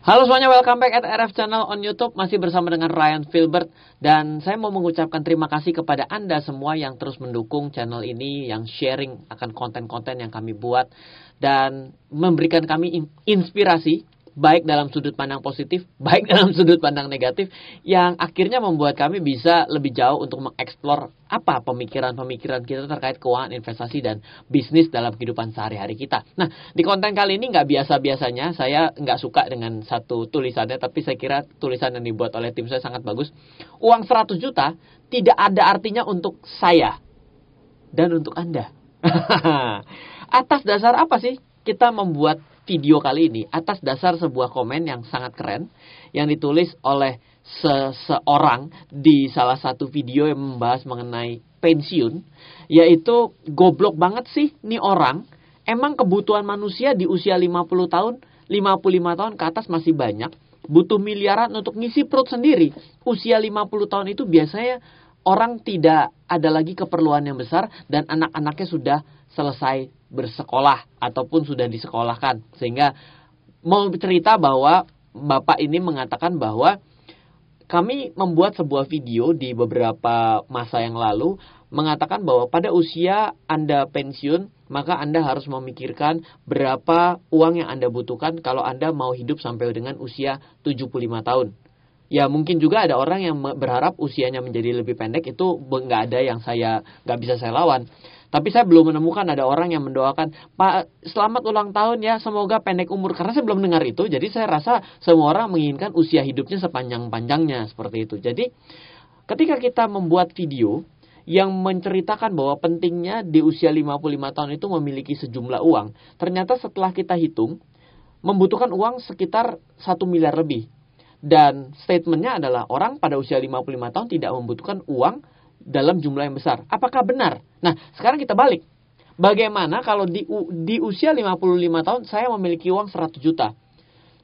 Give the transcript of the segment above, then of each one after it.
Halo semuanya, welcome back at RF Channel on YouTube. Masih bersama dengan Ryan Filbert. Dan saya mau mengucapkan terima kasih kepada Anda semua yang terus mendukung channel ini, yang sharing akan konten-konten yang kami buat, dan memberikan kami inspirasi, baik dalam sudut pandang positif, baik dalam sudut pandang negatif, yang akhirnya membuat kami bisa lebih jauh untuk mengeksplor apa pemikiran-pemikiran kita terkait keuangan, investasi, dan bisnis dalam kehidupan sehari-hari kita. Nah, di konten kali ini nggak biasa-biasanya, saya nggak suka dengan satu tulisannya, tapi saya kira tulisan yang dibuat oleh tim saya sangat bagus. Uang 100 juta tidak ada artinya untuk saya dan untuk Anda. Atas dasar apa sih kita membuat video kali ini? Atas dasar sebuah komen yang sangat keren yang ditulis oleh seseorang di salah satu video yang membahas mengenai pensiun, yaitu, goblok banget sih nih orang. Emang kebutuhan manusia di usia 50 tahun, 55 tahun ke atas masih banyak, butuh miliaran untuk ngisi perut sendiri. Usia 50 tahun itu biasanya orang tidak ada lagi keperluan yang besar dan anak-anaknya sudah selesai bersekolah ataupun sudah disekolahkan. Sehingga mau cerita bahwa Bapak ini mengatakan bahwa kami membuat sebuah video di beberapa masa yang lalu mengatakan bahwa pada usia Anda pensiun, maka Anda harus memikirkan berapa uang yang Anda butuhkan kalau Anda mau hidup sampai dengan usia 75 tahun. Ya mungkin juga ada orang yang berharap usianya menjadi lebih pendek, itu nggak ada yang nggak bisa saya lawan. Tapi saya belum menemukan ada orang yang mendoakan, Pak, selamat ulang tahun ya, semoga pendek umur. Karena saya belum dengar itu, jadi saya rasa semua orang menginginkan usia hidupnya sepanjang-panjangnya, seperti itu. Jadi, ketika kita membuat video yang menceritakan bahwa pentingnya di usia 55 tahun itu memiliki sejumlah uang, ternyata setelah kita hitung, membutuhkan uang sekitar 1 miliar lebih. Dan statementnya adalah orang pada usia 55 tahun tidak membutuhkan uang dalam jumlah yang besar. Apakah benar? Nah, sekarang kita balik. Bagaimana kalau di usia 55 tahun saya memiliki uang 100 juta?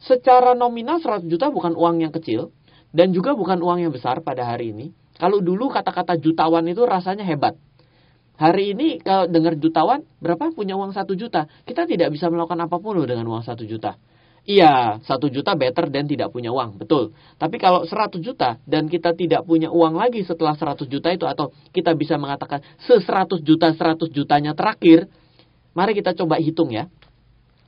Secara nominal 100 juta bukan uang yang kecil dan juga bukan uang yang besar pada hari ini. Kalau dulu kata-kata jutawan itu rasanya hebat. Hari ini kalau dengar jutawan, berapa punya uang 1 juta? Kita tidak bisa melakukan apapun loh dengan uang 1 juta. Iya, 1 juta better dan tidak punya uang, betul. Tapi kalau 100 juta dan kita tidak punya uang lagi setelah 100 juta itu, atau kita bisa mengatakan 100 juta 100 jutanya terakhir, mari kita coba hitung ya.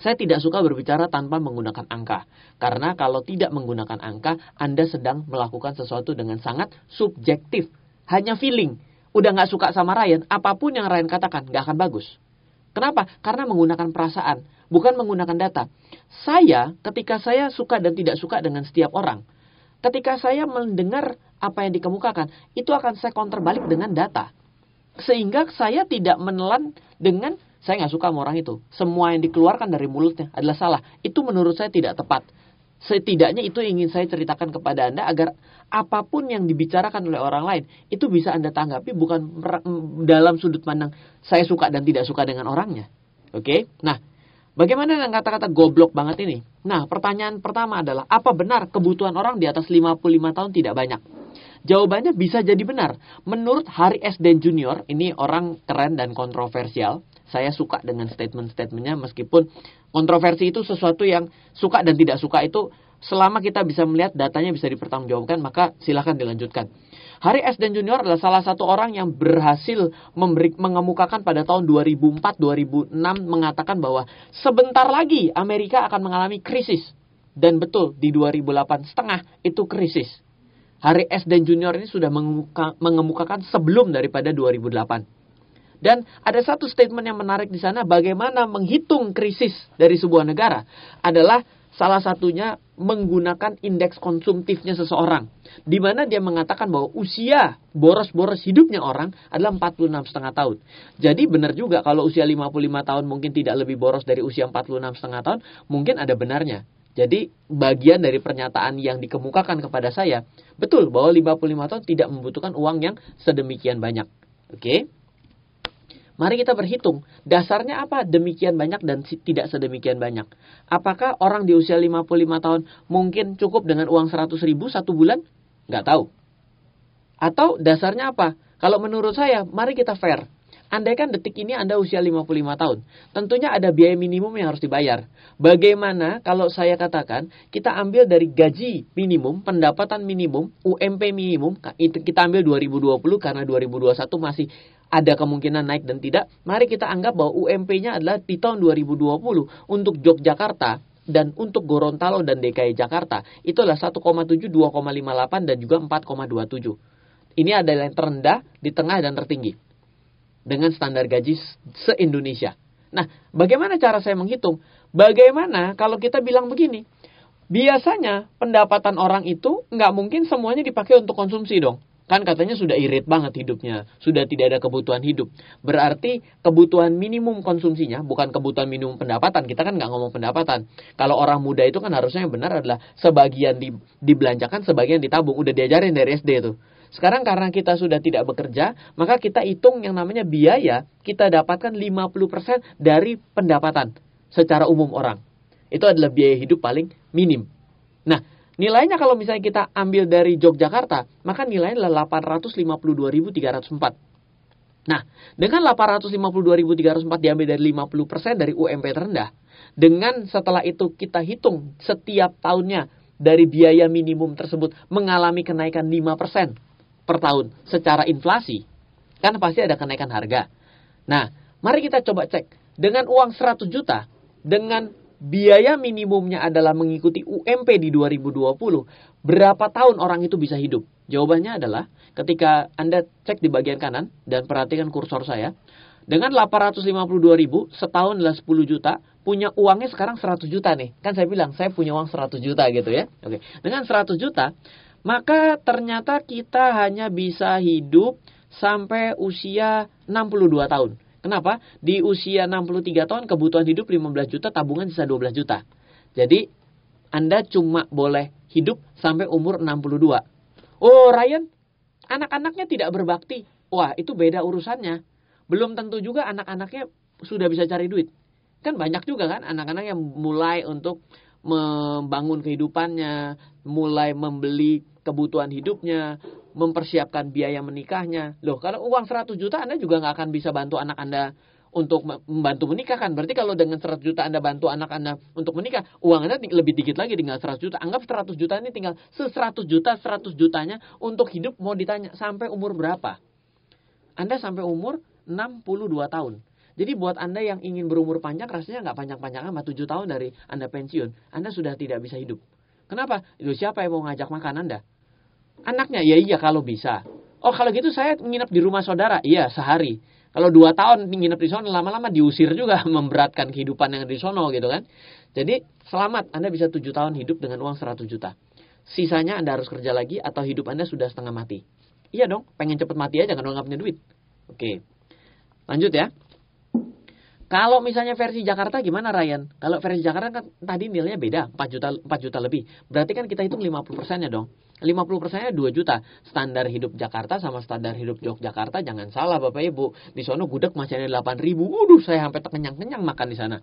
Saya tidak suka berbicara tanpa menggunakan angka. Karena kalau tidak menggunakan angka, Anda sedang melakukan sesuatu dengan sangat subjektif. Hanya feeling. Udah nggak suka sama Ryan, apapun yang Ryan katakan nggak akan bagus. Kenapa? Karena menggunakan perasaan, bukan menggunakan data. Ketika saya suka dan tidak suka dengan setiap orang, ketika saya mendengar apa yang dikemukakan, itu akan saya counter balik dengan data. Sehingga saya tidak menelan dengan, saya nggak suka sama orang itu. Semua yang dikeluarkan dari mulutnya adalah salah. Itu menurut saya tidak tepat. Setidaknya itu ingin saya ceritakan kepada Anda agar apapun yang dibicarakan oleh orang lain itu bisa Anda tanggapi bukan dalam sudut pandang saya suka dan tidak suka dengan orangnya. Oke? Nah, bagaimana dengan kata-kata goblok banget ini? Nah, pertanyaan pertama adalah, apa benar kebutuhan orang di atas 55 tahun tidak banyak? Jawabannya bisa jadi benar. Menurut Harry S. Dent Jr., ini orang keren dan kontroversial. Saya suka dengan statement-statementnya, meskipun kontroversi itu sesuatu yang suka dan tidak suka itu, selama kita bisa melihat datanya bisa dipertanggungjawabkan, maka silahkan dilanjutkan. Harry S. Dent Jr. adalah salah satu orang yang berhasil mengemukakan pada tahun 2004-2006 mengatakan bahwa sebentar lagi Amerika akan mengalami krisis. Dan betul, di 2008 setengah itu krisis. Harry S. Dent Jr. ini sudah mengemukakan sebelum daripada 2008. Dan ada satu statement yang menarik di sana, bagaimana menghitung krisis dari sebuah negara adalah salah satunya menggunakan indeks konsumtifnya seseorang. Di mana dia mengatakan bahwa usia boros-boros hidupnya orang adalah 46,5 tahun. Jadi benar juga kalau usia 55 tahun mungkin tidak lebih boros dari usia 46,5 tahun, mungkin ada benarnya. Jadi bagian dari pernyataan yang dikemukakan kepada saya, betul bahwa 55 tahun tidak membutuhkan uang yang sedemikian banyak. Oke? Mari kita berhitung, dasarnya apa demikian banyak dan tidak sedemikian banyak? Apakah orang di usia 55 tahun mungkin cukup dengan uang 100 ribu satu bulan? Nggak tahu. Atau dasarnya apa? Kalau menurut saya, mari kita fair. Andaikan detik ini Anda usia 55 tahun, tentunya ada biaya minimum yang harus dibayar. Bagaimana kalau saya katakan, kita ambil dari gaji minimum, pendapatan minimum, UMP minimum, kita ambil 2020 karena 2021 masih ada kemungkinan naik dan tidak. Mari kita anggap bahwa UMP-nya adalah di tahun 2020 untuk Yogyakarta dan untuk Gorontalo dan DKI Jakarta, itu adalah 1,7, 2,58, dan juga 4,27. Ini adalah yang terendah, di tengah, dan tertinggi dengan standar gaji se-Indonesia. Nah, bagaimana cara saya menghitung? Bagaimana kalau kita bilang begini? Biasanya pendapatan orang itu nggak mungkin semuanya dipakai untuk konsumsi dong. Kan katanya sudah irit banget hidupnya, sudah tidak ada kebutuhan hidup. Berarti kebutuhan minimum konsumsinya, bukan kebutuhan minimum pendapatan. Kita kan nggak ngomong pendapatan. Kalau orang muda itu kan harusnya yang benar adalah sebagian dibelanjakan, sebagian ditabung. Udah diajarin dari SD tuh. Sekarang karena kita sudah tidak bekerja, maka kita hitung yang namanya biaya, kita dapatkan 50% dari pendapatan secara umum orang. Itu adalah biaya hidup paling minim. Nah, nilainya kalau misalnya kita ambil dari Yogyakarta, maka nilainya adalah 852.304. Nah, dengan 852.304 diambil dari 50% dari UMP terendah, dengan setelah itu kita hitung setiap tahunnya dari biaya minimum tersebut mengalami kenaikan 5% per tahun secara inflasi, kan pasti ada kenaikan harga. Nah, mari kita coba cek. Dengan uang 100 juta, dengan biaya minimumnya adalah mengikuti UMP di 2020, berapa tahun orang itu bisa hidup? Jawabannya adalah ketika Anda cek di bagian kanan dan perhatikan kursor saya, dengan 852.000 setahun adalah 10 juta, punya uangnya sekarang 100 juta nih. Kan saya bilang saya punya uang 100 juta gitu ya. Oke. Dengan 100 juta, maka ternyata kita hanya bisa hidup sampai usia 62 tahun. Kenapa? Di usia 63 tahun kebutuhan hidup 15 juta, tabungan sisa 12 juta. Jadi Anda cuma boleh hidup sampai umur 62. Oh, Ryan, anak-anaknya tidak berbakti. Wah, itu beda urusannya. Belum tentu juga anak-anaknya sudah bisa cari duit. Kan banyak juga kan anak-anak yang mulai untuk membangun kehidupannya, mulai membeli kebutuhan hidupnya, mempersiapkan biaya menikahnya. Loh, kalau uang 100 juta Anda juga nggak akan bisa bantu anak Anda untuk membantu menikah kan. Berarti kalau dengan 100 juta Anda bantu anak Anda untuk menikah, uang Anda lebih dikit lagi, tinggal 100 juta. Anggap 100 juta ini tinggal 100 juta, 100 jutanya untuk hidup. Mau ditanya sampai umur berapa? Anda sampai umur 62 tahun. Jadi buat Anda yang ingin berumur panjang, rasanya nggak panjang-panjang amat. 7 tahun dari Anda pensiun, Anda sudah tidak bisa hidup. Kenapa? Itu siapa yang mau ngajak makan Anda? Anaknya? Ya iya kalau bisa. Oh kalau gitu saya nginep di rumah saudara. Iya sehari. Kalau 2 tahun nginep di sana, lama-lama diusir juga, memberatkan kehidupan yang di sono gitu kan. Jadi selamat, Anda bisa 7 tahun hidup dengan uang 100 juta. Sisanya Anda harus kerja lagi atau hidup Anda sudah setengah mati. Iya dong, pengen cepet mati aja kan nggak punya duit. Oke, lanjut ya. Kalau misalnya versi Jakarta gimana Ryan? Kalau versi Jakarta kan tadi nilainya beda, 4 juta lebih. Berarti kan kita hitung 50%-nya dong. 50%-nya 2 juta. Standar hidup Jakarta sama standar hidup Yogyakarta jangan salah Bapak Ibu. Di sono gudeg masih ada 8.000. Waduh, saya sampai kenyang-kenyang makan di sana.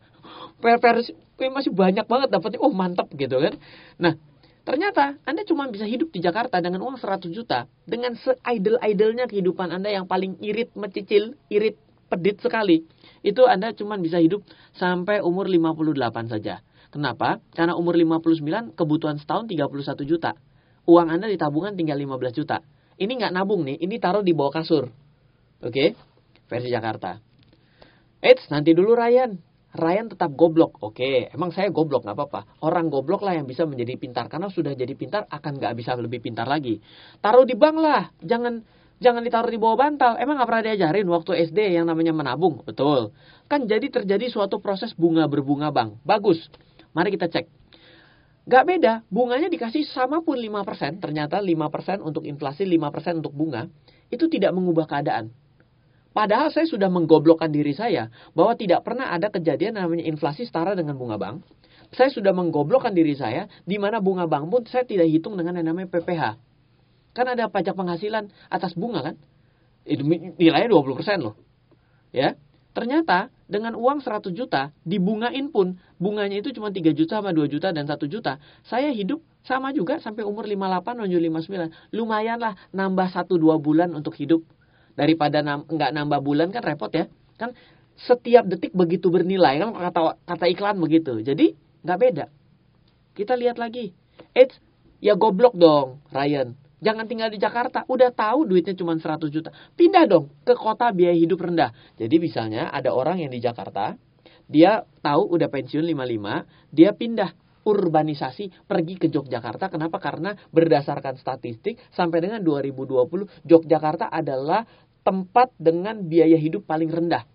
Versi masih banyak banget dapetnya. Oh, mantap gitu kan. Nah, ternyata Anda cuma bisa hidup di Jakarta dengan uang 100 juta. Dengan se-idle-idlenya kehidupan Anda yang paling irit, mecicil, irit, pedit sekali. Itu Anda cuma bisa hidup sampai umur 58 saja. Kenapa? Karena umur 59 kebutuhan setahun 31 juta. Uang Anda di tabungan tinggal 15 juta. Ini nggak nabung nih, ini taruh di bawah kasur. Oke? Versi Jakarta. Eits, nanti dulu Ryan. Ryan tetap goblok. Oke, emang saya goblok nggak apa-apa. Orang goblok lah yang bisa menjadi pintar. Karena sudah jadi pintar akan nggak bisa lebih pintar lagi. Taruh di bank lah. Jangan ditaruh di bawah bantal. Emang nggak pernah diajarin waktu SD yang namanya menabung? Betul. Kan jadi terjadi suatu proses bunga berbunga bank. Bagus. Mari kita cek. Gak beda. Bunganya dikasih sama pun 5%. Ternyata 5% untuk inflasi, 5% untuk bunga. Itu tidak mengubah keadaan. Padahal saya sudah menggoblokkan diri saya bahwa tidak pernah ada kejadian namanya inflasi setara dengan bunga bank. Saya sudah menggoblokkan diri saya di mana bunga bank pun saya tidak hitung dengan yang namanya PPh. Kan ada pajak penghasilan atas bunga kan? Itu nilainya 20% loh. Ya. Ternyata dengan uang 100 juta dibungain pun bunganya itu cuma 3 juta sama 2 juta dan 1 juta. Saya hidup sama juga sampai umur 58 menuju 59. Lumayan lah nambah 1-2 bulan untuk hidup. Daripada nggak nambah bulan kan repot ya. Kan setiap detik begitu bernilai, kan kata iklan begitu. Jadi nggak beda. Kita lihat lagi. Ya goblok dong, Ryan. Jangan tinggal di Jakarta. Udah tahu duitnya cuma 100 juta. Pindah dong ke kota biaya hidup rendah. Jadi misalnya ada orang yang di Jakarta, dia tahu udah pensiun 55, dia pindah urbanisasi pergi ke Yogyakarta. Kenapa? Karena berdasarkan statistik sampai dengan 2020 Yogyakarta adalah tempat dengan biaya hidup paling rendah.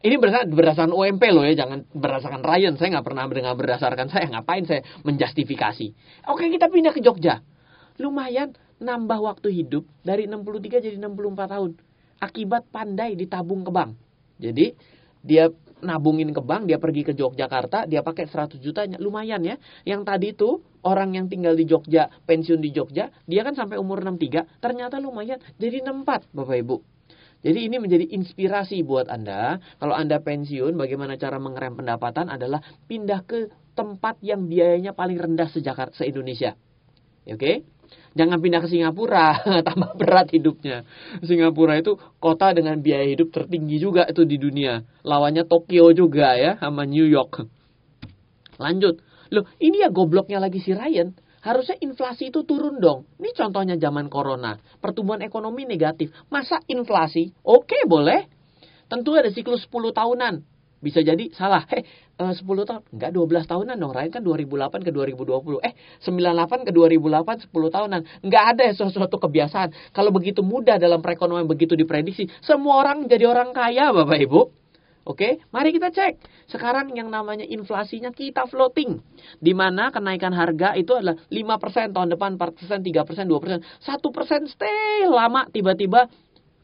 Ini berdasarkan UMP loh ya, jangan berdasarkan Ryan. Saya nggak pernah mendengar berdasarkan saya. Ngapain saya menjustifikasi? Oke, kita pindah ke Jogja. Lumayan nambah waktu hidup dari 63 jadi 64 tahun. Akibat pandai ditabung ke bank. Jadi dia nabungin ke bank, dia pergi ke Yogyakarta, dia pakai 100 jutanya. Lumayan ya. Yang tadi itu orang yang tinggal di Jogja, pensiun di Jogja, dia kan sampai umur 63, ternyata lumayan jadi 64, Bapak Ibu. Jadi ini menjadi inspirasi buat Anda. Kalau Anda pensiun, bagaimana cara mengerem pendapatan adalah pindah ke tempat yang biayanya paling rendah se-Indonesia. Oke? Jangan pindah ke Singapura, tambah berat hidupnya. Singapura itu kota dengan biaya hidup tertinggi juga itu di dunia. Lawannya Tokyo juga ya, sama New York. Lanjut. Loh, ini ya gobloknya lagi si Ryan. Harusnya inflasi itu turun dong. Ini contohnya zaman corona. Pertumbuhan ekonomi negatif. Masa inflasi? Oke, boleh. Tentu ada siklus 10 tahunan. Bisa jadi salah. 10 tahun. Enggak, 12 tahunan dong. Ryan kan 2008 ke 2020. 98 ke 2008, 10 tahunan. Enggak ada sesuatu kebiasaan. Kalau begitu mudah dalam perekonomian, begitu diprediksi. Semua orang jadi orang kaya, Bapak Ibu. Oke, mari kita cek. Sekarang yang namanya inflasinya kita floating. Di mana kenaikan harga itu adalah 5% tahun depan, 4%, 3%, 2%. 1% stay lama, tiba-tiba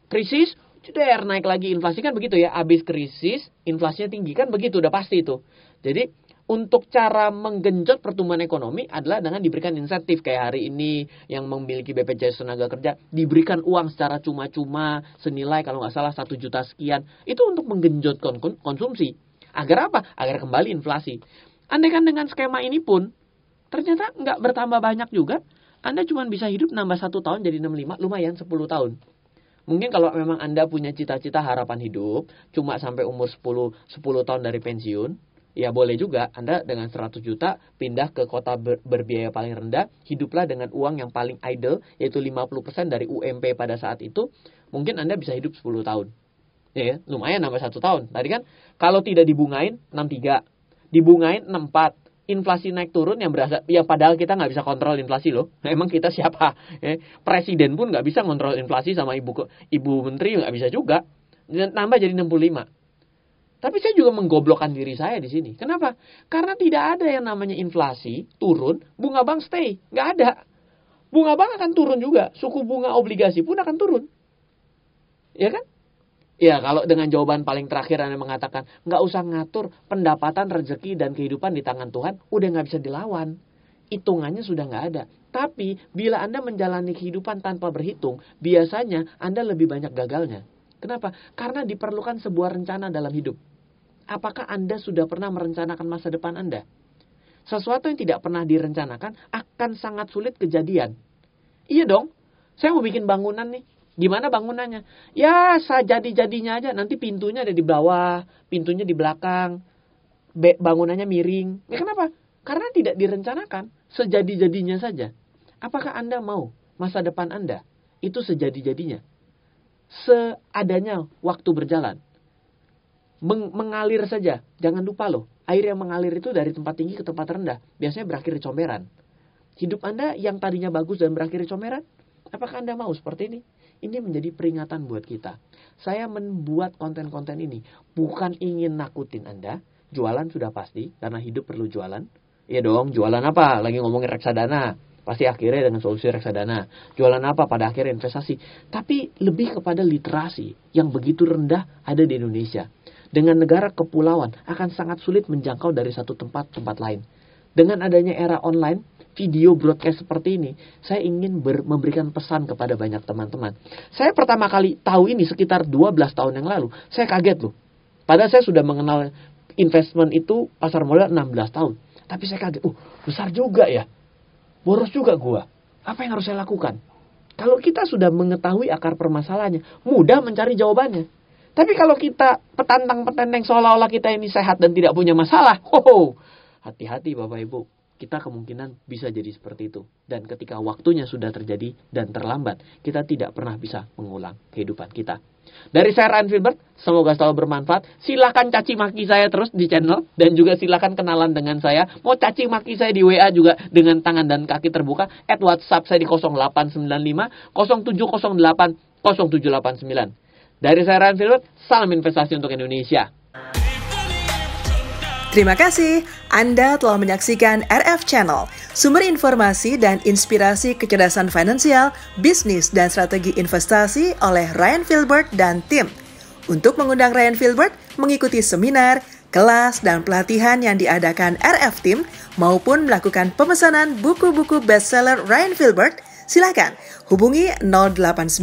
krisis, naik lagi inflasi kan begitu ya. Habis krisis, inflasinya tinggi kan begitu, udah pasti itu. Jadi untuk cara menggenjot pertumbuhan ekonomi adalah dengan diberikan insentif. Kayak hari ini yang memiliki BPJS Tenaga Kerja diberikan uang secara cuma-cuma senilai kalau nggak salah 1 juta sekian. Itu untuk menggenjot konsumsi. Agar apa? Agar kembali inflasi. Andai kan dengan skema ini pun ternyata nggak bertambah banyak juga. Anda cuma bisa hidup nambah 1 tahun jadi 65, lumayan 10 tahun. Mungkin kalau memang Anda punya cita-cita harapan hidup cuma sampai umur 10 tahun dari pensiun, ya boleh juga Anda dengan 100 juta pindah ke kota berbiaya paling rendah, hiduplah dengan uang yang paling idle, yaitu 50% dari UMP pada saat itu, mungkin Anda bisa hidup 10 tahun. Ya, lumayan nambah 1 tahun. Tadi kan kalau tidak dibungain 63, dibungain 64. Inflasi naik turun yang berasa, ya padahal kita nggak bisa kontrol inflasi loh. Emang kita siapa? Presiden pun nggak bisa kontrol inflasi, sama ibu menteri nggak bisa juga. Nambah jadi 65. Tapi saya juga menggoblokkan diri saya di sini. Kenapa? Karena tidak ada yang namanya inflasi turun, bunga bank stay. Nggak ada. Bunga bank akan turun juga. Suku bunga obligasi pun akan turun. Ya kan? Ya, kalau dengan jawaban paling terakhir Anda mengatakan, nggak usah ngatur pendapatan, rezeki, dan kehidupan di tangan Tuhan, udah nggak bisa dilawan. Hitungannya sudah nggak ada. Tapi, bila Anda menjalani kehidupan tanpa berhitung, biasanya Anda lebih banyak gagalnya. Kenapa? Karena diperlukan sebuah rencana dalam hidup. Apakah Anda sudah pernah merencanakan masa depan Anda? Sesuatu yang tidak pernah direncanakan akan sangat sulit kejadian. Iya dong. Saya mau bikin bangunan nih. Gimana bangunannya? Ya, jadi-jadinya aja. Nanti pintunya ada di bawah, pintunya di belakang, bangunannya miring. Ya, kenapa? Karena tidak direncanakan. Sejadi-jadinya saja. Apakah Anda mau masa depan Anda itu sejadi-jadinya? Seadanya waktu berjalan. Mengalir saja. Jangan lupa loh. Air yang mengalir itu dari tempat tinggi ke tempat rendah. Biasanya berakhir di comberan. Hidup Anda yang tadinya bagus dan berakhir di comberan. Apakah Anda mau seperti ini? Ini menjadi peringatan buat kita. Saya membuat konten-konten ini bukan ingin nakutin Anda. Jualan sudah pasti, karena hidup perlu jualan. Iya dong, jualan apa? Lagi ngomongin reksadana. Pasti akhirnya dengan solusi reksadana. Jualan apa? Pada akhirnya investasi. Tapi lebih kepada literasi yang begitu rendah ada di Indonesia. Dengan negara kepulauan akan sangat sulit menjangkau dari satu tempat ke tempat lain. Dengan adanya era online, video broadcast seperti ini, saya ingin memberikan pesan kepada banyak teman-teman. Saya pertama kali tahu ini sekitar 12 tahun yang lalu. Saya kaget loh. Padahal saya sudah mengenal investment itu, pasar modal 16 tahun. Tapi saya kaget, besar juga ya. Boros juga gua. Apa yang harus saya lakukan? Kalau kita sudah mengetahui akar permasalahannya, mudah mencari jawabannya. Tapi kalau kita petantang-petenteng seolah-olah kita ini sehat dan tidak punya masalah, hati-hati Bapak Ibu. Kita kemungkinan bisa jadi seperti itu. Dan ketika waktunya sudah terjadi dan terlambat, kita tidak pernah bisa mengulang kehidupan kita. Dari saya Ryan Filbert, semoga selalu bermanfaat. Silakan caci maki saya terus di channel. Dan juga silakan kenalan dengan saya. Mau caci maki saya di WA juga dengan tangan dan kaki terbuka. WhatsApp saya di 0895 0708 0789. Dari saya Ryan Filbert, salam investasi untuk Indonesia. Terima kasih Anda telah menyaksikan RF Channel, sumber informasi dan inspirasi kecerdasan finansial, bisnis, dan strategi investasi oleh Ryan Filbert dan tim. Untuk mengundang Ryan Filbert mengikuti seminar, kelas, dan pelatihan yang diadakan RF Team maupun melakukan pemesanan buku-buku bestseller Ryan Filbert, silakan hubungi 089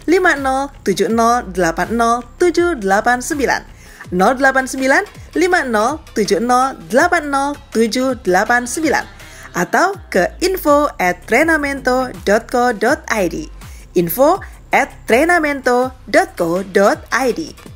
5070 80789. 089 5070 80789 atau ke info@trenamento.co.id info@trenamento.co.id.